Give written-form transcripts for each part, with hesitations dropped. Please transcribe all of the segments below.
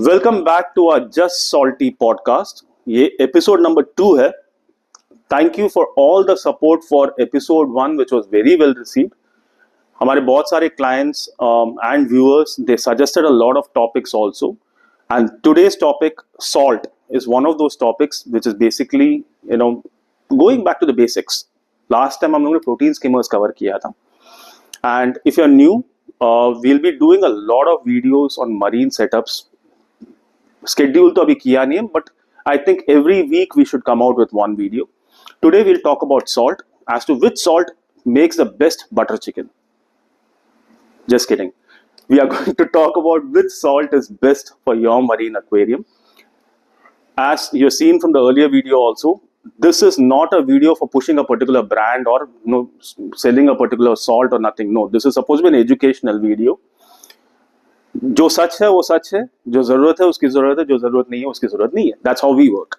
Welcome back to our just salty podcast. ये episode number 2 है। Thank you for all the support for episode 1 which was very well received. हमारे बहुत सारे clients and viewers they suggested a lot of topics also, and today's topic salt is one of those topics which is basically going back to the basics. Last time हम लोगों ने protein skimmers cover किया था, and if you are new we'll be doing a lot of videos on marine setups. Schedule तो अभी किया नहीं है, but I think every week we should come out with one video. Today we'll talk about salt, as to which salt makes the best butter chicken. Just kidding. We are going to talk about which salt is best for your marine aquarium. As you've seen from the earlier video also, this is not a video for pushing a particular brand or selling a particular salt or nothing. No, this is supposed to be an educational video. जो सच है वो सच है, जो जरूरत है उसकी जरूरत है, जो जरूरत नहीं है उसकी जरूरत नहीं है. That's how we work.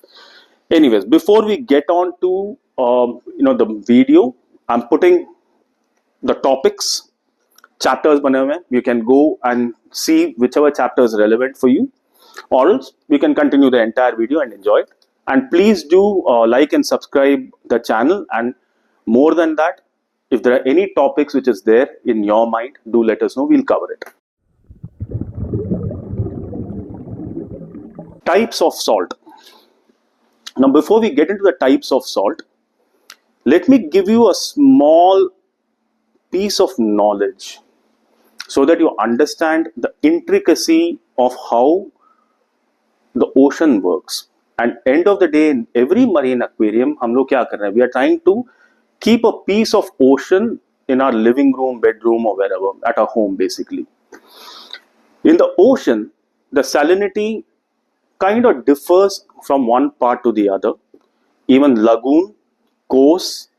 Anyways, before we get on to the video, I'm putting the topics, chapters बने हुए हैं. You can go and see whichever chapter is relevant for you, or else you can continue the entire video and enjoy it. And please do like and subscribe the channel. And more than that, if there are any topics which is there in your mind, do let us know. We'll cover it. Types of salt. Now, before we get into the types of salt, let me give you a small piece of knowledge so that you understand the intricacy of how the ocean works. And end of the day, in every marine aquarium, हम लोग क्या कर रहे हैं? We are trying to keep a piece of ocean in our living room, bedroom, or wherever, at our home, basically. In the ocean, the salinity kind of differs from one part to the other. Even lagoon, coast,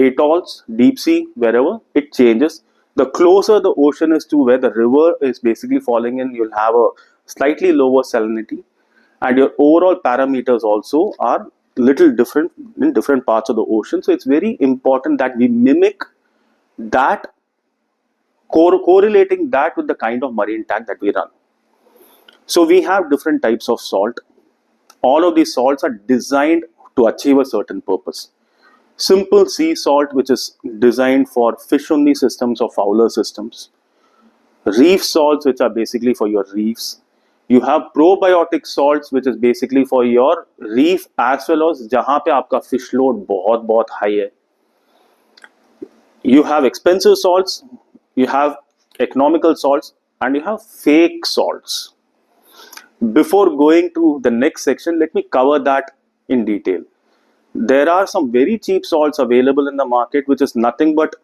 atolls, deep sea, wherever, it changes. The closer the ocean is to where the river is basically falling in, you'll have a slightly lower salinity, and your overall parameters also are little different in different parts of the ocean. So it's very important that we mimic that, correlating that with the kind of marine tank that we run. So we have different types of salt. All of these salts are designed to achieve a certain purpose. Simple sea salt, which is designed for fish only systems or fowler systems. Reef salts, which are basically for your reefs. You have probiotic salts, which is basically for your reef as well as जहाँ पे आपका fish load बहुत high है. You have expensive salts, you have economical salts, and you have fake salts. Before going to the next section, let me cover that in detail. There are some very cheap salts available in the market, which is nothing but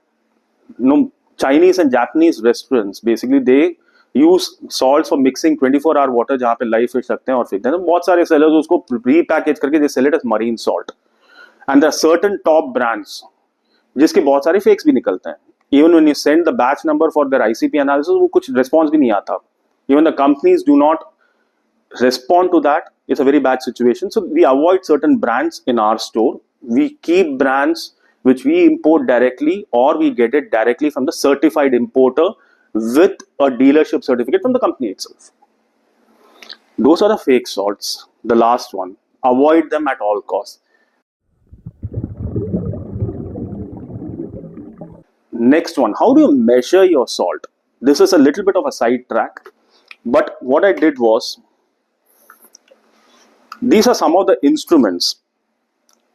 Chinese and Japanese restaurants. Basically, they use salts for mixing 24-hour water जहाँ पे live fish रखते हैं और फेंकते हैं. बहुत सारे sellers उसको pre-package करके they sell it as marine salt. And there are certain top brands जिसके बहुत सारे fakes भी निकलते हैं. Even when you send the batch number for their ICP analysis, वो कुछ response भी नहीं आता. Even the companies do not respond to that. It's a very bad situation. So we avoid certain brands in our store. We keep brands which we import directly, or we get it directly from the certified importer with a dealership certificate from the company itself. Those are the fake salts. The last one, avoid them at all costs. Next one, how do you measure your salt? This is a little bit of a side track, but what I did was, these are some of the instruments.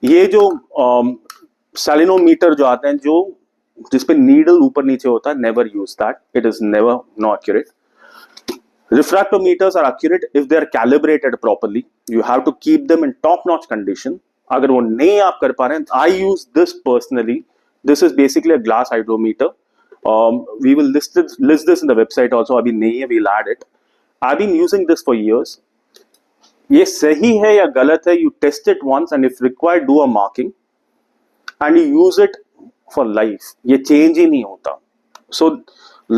ये जो सैलिनोमीटर जो आते हैं, जो जिसपे needle ऊपर नीचे होता है, never use that. It is never accurate. Refractometers are accurate if they are calibrated properly. You have to keep them in top-notch condition. अगर वो नहीं आप कर पा रहे हैं, I use this personally. This is basically a glass hydrometer. We will list this in the website also. अभी नहीं है, we'll add it. I've been using this for years. ये सही है या गलत है, you test it once, and if required do a marking, and you use it for life. ये change ही नहीं होता. So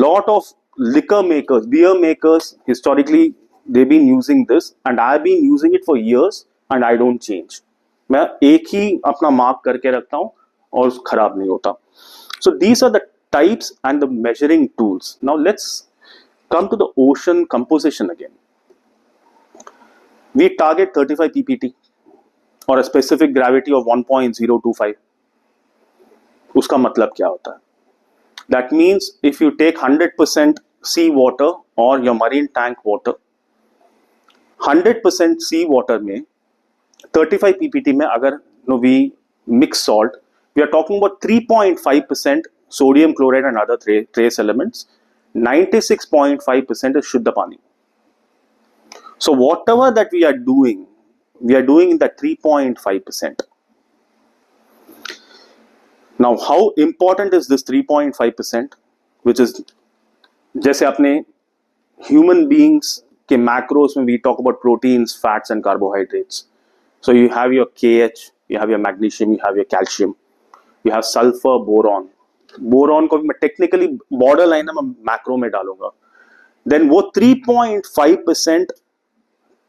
lot of liquor makers, beer makers, historically they've been using this, and I've been using it for years, and I don't change. मैं एक ही अपना mark करके रखता हूँ और खराब नहीं होता. So these are the types and the measuring tools. Now let's come to the ocean composition again. we target 35 ppt or a specific gravity of 1.025. उसका मतलब क्या होता है? That means if you take 100% sea water or your marine tank water, 100% sea water में 35 ppt में अगर we mix salt, we are talking about 3.5% sodium chloride and other trace elements. 96.5% is Shuddha Pani. So whatever that we are doing in that 3.5%. Now how important is this 3.5%, which is जैसे अपने human beings के macros में we talk about proteins, fats and carbohydrates. So you have your KH, you have your magnesium, you have your calcium, you have sulfur, boron. Boron को भी मैं technically border line में macro में डालूंगा. Then वो 3.5%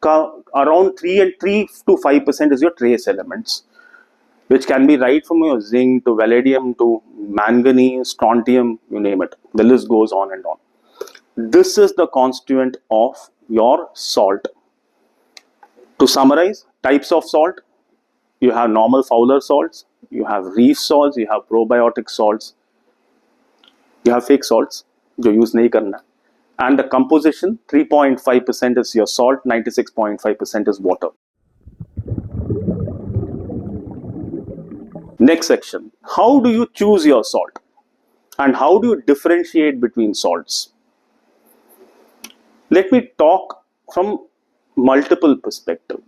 का around 3 to 5% is your trace elements, which can be right from your zinc to vanadium to manganese, strontium, you name it. The list goes on and on. This is the constituent of your salt. To summarize, types of salt: you have normal Fowler salts, you have reef salts, you have probiotic salts, you have fake salts जो use नहीं करना. And the composition: 3.5% is your salt, 96.5% is water. Next section: how do you choose your salt and how do you differentiate between salts? Let me talk from multiple perspectives.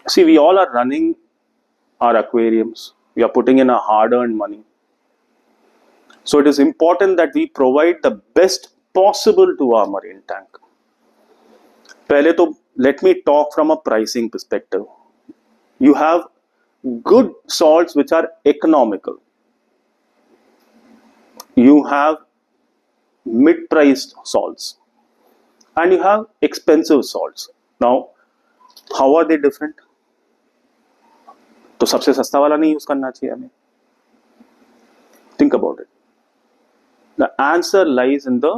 See, we all are running our aquariums, we are putting in our hard-earned money. So it is important that we provide the best possible to our marine tank. पहले तो let me talk from a pricing perspective. You have good salts which are economical. You have mid-priced salts. And you have expensive salts. Now, how are they different? तो सबसे सस्ता वाला नहीं use करना चाहिए हमें. Think about it. The answer lies in the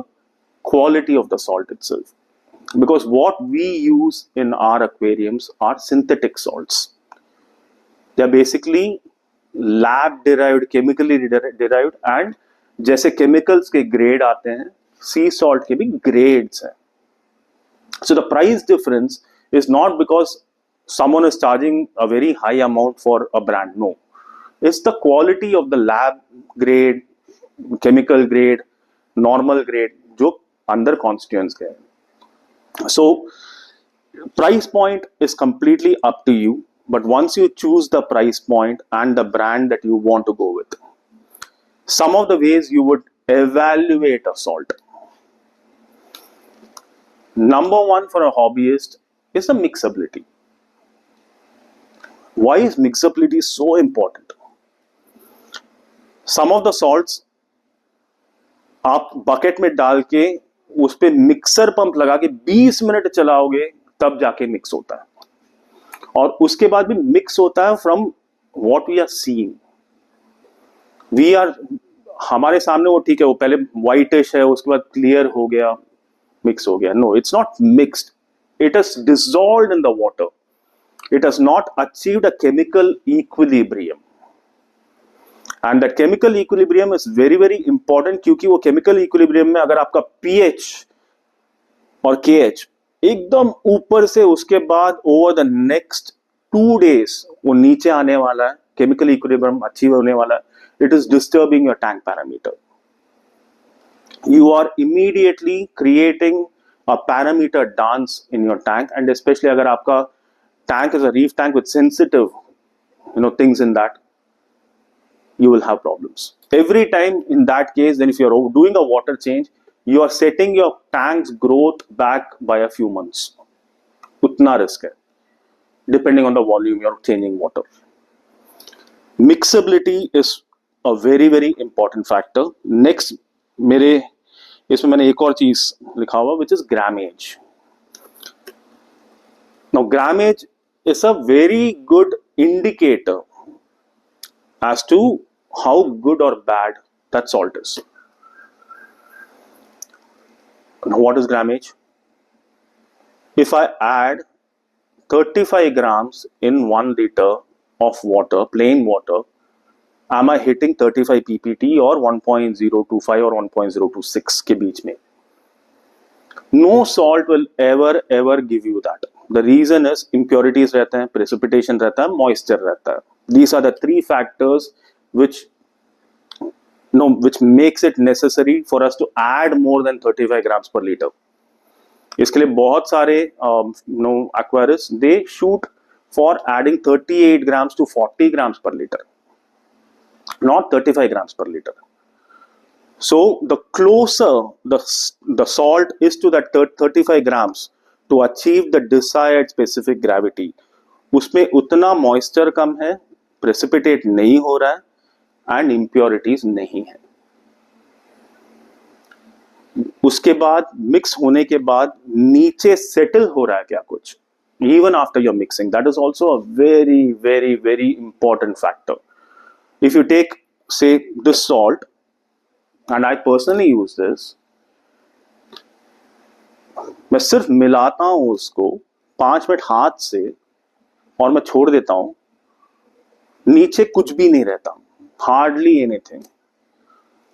quality of the salt itself. Because what we use in our aquariums are synthetic salts. They are basically lab derived, chemically derived, and जैसे chemicals के grade आते हैं, sea salt के भी grades हैं. So the price difference is not because someone is charging a very high amount for a brand. No, it's the quality of the lab grade, chemical grade, normal grade जो अंदर constituents के हैं. So price point is completely up to you, but once you choose the price point and the brand that you want to go with, some of the ways you would evaluate a salt. Number one for a hobbyist is the mixability. Why is mixability so important? Some of the salts आप bucket में डाल के उस पे mixer pump लगा के 20 minute चलाओगे तब जाके मिक्स होता है, और उसके बाद भी मिक्स होता है from what we are seeing. We are हमारे सामने वो ठीक है, वो पहले व्हाइटिश है, उसके बाद क्लियर हो गया, मिक्स हो गया. No, it's not mixed. It has dissolved in the water. It has not achieved a chemical equilibrium. And that chemical equilibrium is very very important, क्योंकि वो chemical equilibrium में अगर आपका pH और KH एकदम ऊपर से उसके बाद over the next 2 days वो नीचे आने वाला है, chemical equilibrium achieve होने वाला है, it is disturbing your tank parameter. You are immediately creating a parameter dance in your tank, and especially अगर आपका tank is a reef tank with sensitive things in that, you will have problems every time. In that case, then if you're doing a water change, you are setting your tank's growth back by a few months. Utna risk hai, depending on the volume you're changing water. Mixability is a very very important factor. Next, मेरे इसमें मैंने एक और चीज लिखा हुआ, which is grammage. Now grammage is a very good indicator as to how good or bad that salt is. Now what is grammage? If I add 35 grams in 1 liter of water, plain water, am I hitting 35 ppt or 1.025 or 1.026 के बीच में? No salt will ever give you that. The reason is impurities रहते हैं, precipitation रहता है, moisture रहता है. These are the 3 factors which makes it necessary for us to add more than 35 grams per liter. इसके लिए बहुत सारे aquarists they shoot for adding 38 grams to 40 grams per liter, not 35 grams per liter. So the closer the salt is to that 35 grams to achieve the desired specific gravity, उसमें उतना moisture कम है, precipitate नहीं हो रहा है, and impurities नहीं है. उसके बाद मिक्स होने के बाद नीचे सेटल हो रहा है क्या कुछ, even after you're mixing, that is also a very important factor. If you take say this salt, and I personally use this, मैं सिर्फ मिलाता हूं उसको 5 मिनट हाथ से और मैं छोड़ देता हूं, नीचे कुछ भी नहीं रहता, hardly anything.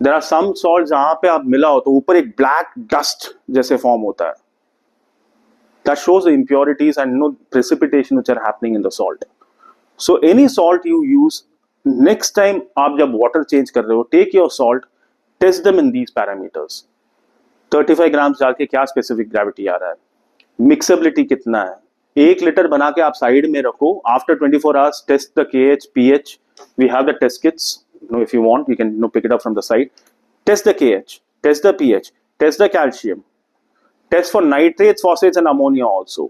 There are some salt जहां पे आप मिलाओ तो ऊपर एक ब्लैक डस्ट जैसे फॉर्म होता है. That shows the impurities and precipitation which are happening in the salt. So any salt you use, next time आप जब वाटर चेंज कर रहे हो, take your salt, test them in these parameters. 35 grams डाल के क्या स्पेसिफिक ग्रेविटी आ रहा है, मिक्सेबिलिटी कितना है. 1 लीटर बना के आप साइड में रखो. After 24 hours test the KH, pH. We have the test kits. If you want, you can pick it up from the site. Test the KH, test the pH, test the calcium, test for nitrates, phosphates, and ammonia also.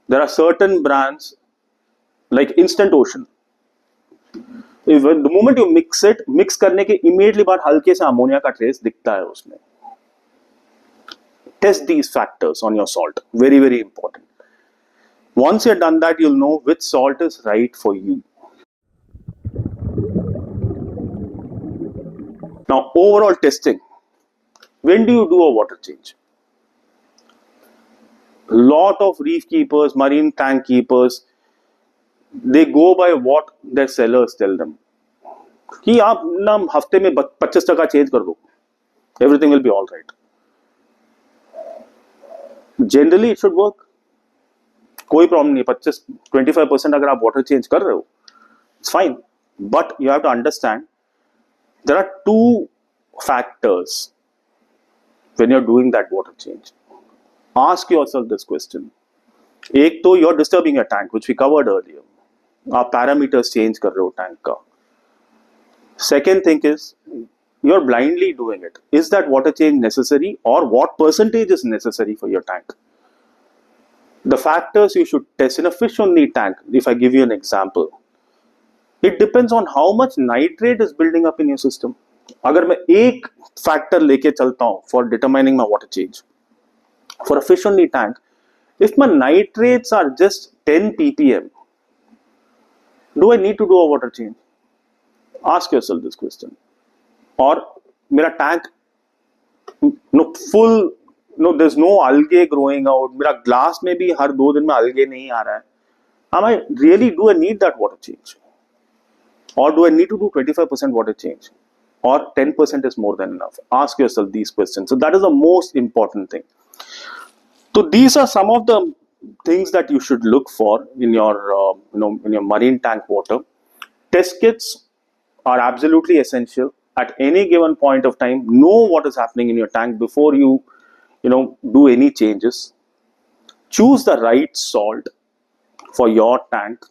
There are certain brands like Instant Ocean. If the moment you mix करने के immediately बाद हल्के से ammonia का trace दिखता है उसमें. Test these factors on your salt. Very important. Once you've done that, you'll know which salt is right for you. Now, overall testing. When do you do a water change? Lot of reef keepers, marine tank keepers, they go by what their sellers tell them. कि आप ना हफ्ते में 25% change कर दो, everything will be all right. Generally, it should work. कोई problem नहीं. 25% अगर आप वाटर चेंज कर रहे हो, it's fine. But you have to understand, there are 2 factors when you're doing that water change. Ask yourself this question. एक तो you're disturbing your tank, which we covered earlier. आप parameters change कर रहे हो tank का. Second thing is, you're blindly doing it. Is that water change necessary, or what percentage is necessary for your tank? The factors you should test in a fish only tank, if I give you an example, it depends on how much nitrate is building up in your system. अगर मैं एक factor लेके चलता हूं for determining my water change, for a fish only tank, if my nitrates are just 10 ppm, do I need to do a water change? Ask yourself this question. और मेरा tank full, there's no algae growing out, मेरा glass में भी हर 2 दिन में algae नहीं आ रहा है, do I need that water change? Or do I need to do 25% water change? Or 10% is more than enough? Ask yourself these questions. So that is the most important thing. So these are some of the things that you should look for in your, in your marine tank water. Test kits are absolutely essential. At any given point of time, know what is happening in your tank before you, do any changes. Choose the right salt for your tank,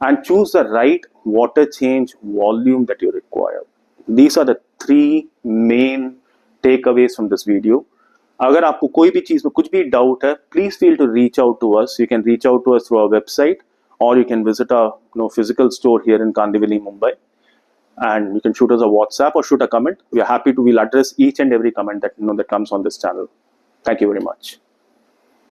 and choose the right water change volume that you require. These are the 3 main takeaways from this video. अगर आपको कोई भी चीज में कुछ भी doubt है, please feel to reach out to us. You can reach out to us through our website, or you can visit our physical store here in Kandivali, Mumbai, and you can shoot us a WhatsApp or shoot a comment. We are happy to, we'll address each and every comment that that comes on this channel. Thank you very much.